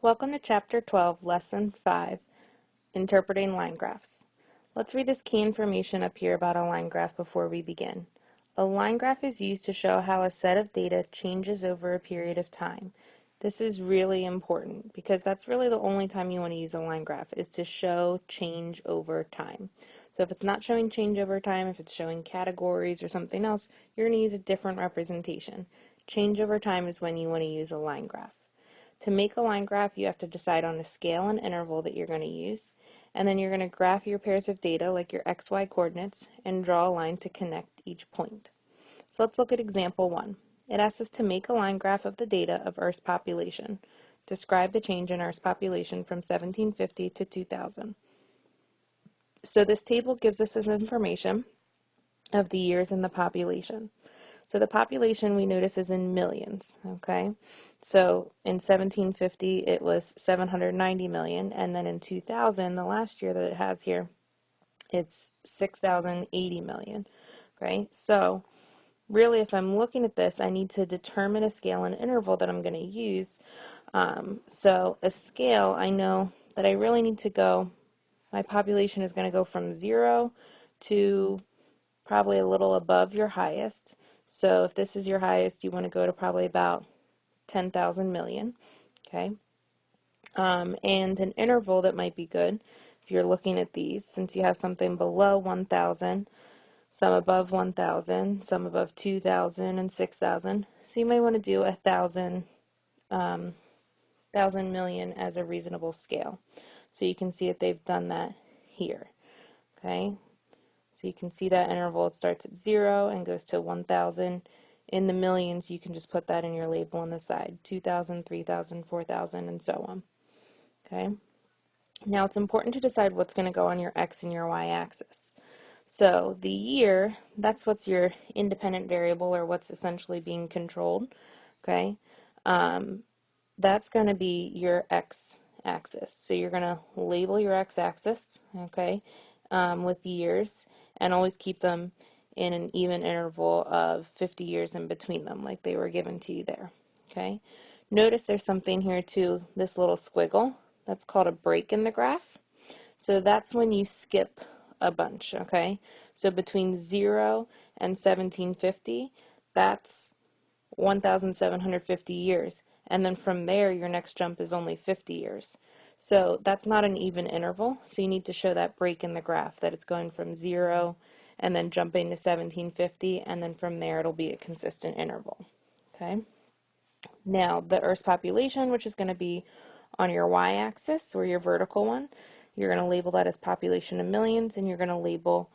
Welcome to Chapter 12, Lesson 5, Interpreting Line Graphs. Let's read this key information up here about a line graph before we begin. A line graph is used to show how a set of data changes over a period of time. This is really important because that's really the only time you want to use a line graph is to show change over time. So if it's not showing change over time, if it's showing categories or something else, you're going to use a different representation. Change over time is when you want to use a line graph. To make a line graph, you have to decide on a scale and interval that you're going to use, and then you're going to graph your pairs of data, like your XY coordinates, and draw a line to connect each point. So let's look at example 1. It asks us to make a line graph of the data of Earth's population. Describe the change in Earth's population from 1750 to 2000. So this table gives us this information of the years in the population. So the population we notice is in millions, okay? So in 1750 it was 790 million, and then in 2000, the last year that it has here, it's 6,080 million, okay? So really, if I'm looking at this, I need to determine a scale and interval that I'm going to use. So a scale, I know that I really need to go, my population is going to go from 0 to probably a little above your highest. So if this is your highest, you want to go to probably about 10,000 million, okay? And an interval that might be good, if you're looking at these, since you have something below 1,000, some above 1,000, some above 2,000 and 6,000. So you might want to do 1,000 million as a reasonable scale. So you can see that they've done that here, okay? So you can see that interval, it starts at 0 and goes to 1,000. In the millions, you can just put that in your label on the side, 2,000, 3,000, 4,000, and so on. Okay. Now it's important to decide what's going to go on your X and your Y axis. So the year, that's what's your independent variable, or what's essentially being controlled. Okay. That's going to be your X axis. So you're going to label your X axis, okay, with years, and always keep them in an even interval of 50 years in between them, like they were given to you there, okay? Notice there's something here too, this little squiggle, that's called a break in the graph. So that's when you skip a bunch, okay? So between 0 and 1750, that's 1,750 years. And then from there, your next jump is only 50 years. So that's not an even interval, so you need to show that break in the graph, that it's going from 0 and then jumping to 1750, and then from there it'll be a consistent interval. Okay. Now the Earth's population, which is going to be on your y-axis, or your vertical one, you're going to label that as population in millions, and you're going to label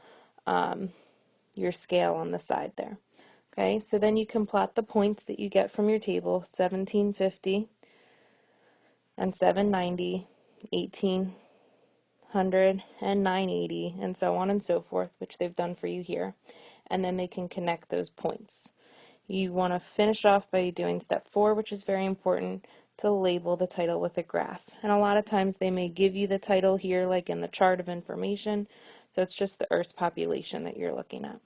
your scale on the side there. Okay, so then you can plot the points that you get from your table, 1750 and 790, 1800 and 980, and so on and so forth, which they've done for you here. And then they can connect those points. You want to finish off by doing step 4, which is very important, to label the title with a graph. And a lot of times they may give you the title here, like in the chart of information, so it's just the Earth's population that you're looking at.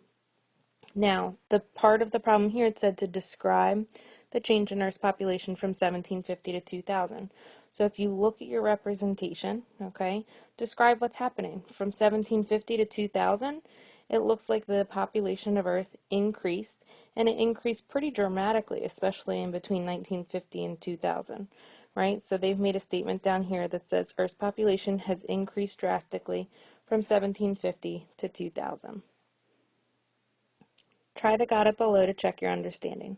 Now, the part of the problem here, it said to describe the change in Earth's population from 1750 to 2000. So if you look at your representation, okay, describe what's happening. From 1750 to 2000, it looks like the population of Earth increased, and it increased pretty dramatically, especially in between 1950 and 2000, right? So they've made a statement down here that says Earth's population has increased drastically from 1750 to 2000. Try the got it below to check your understanding.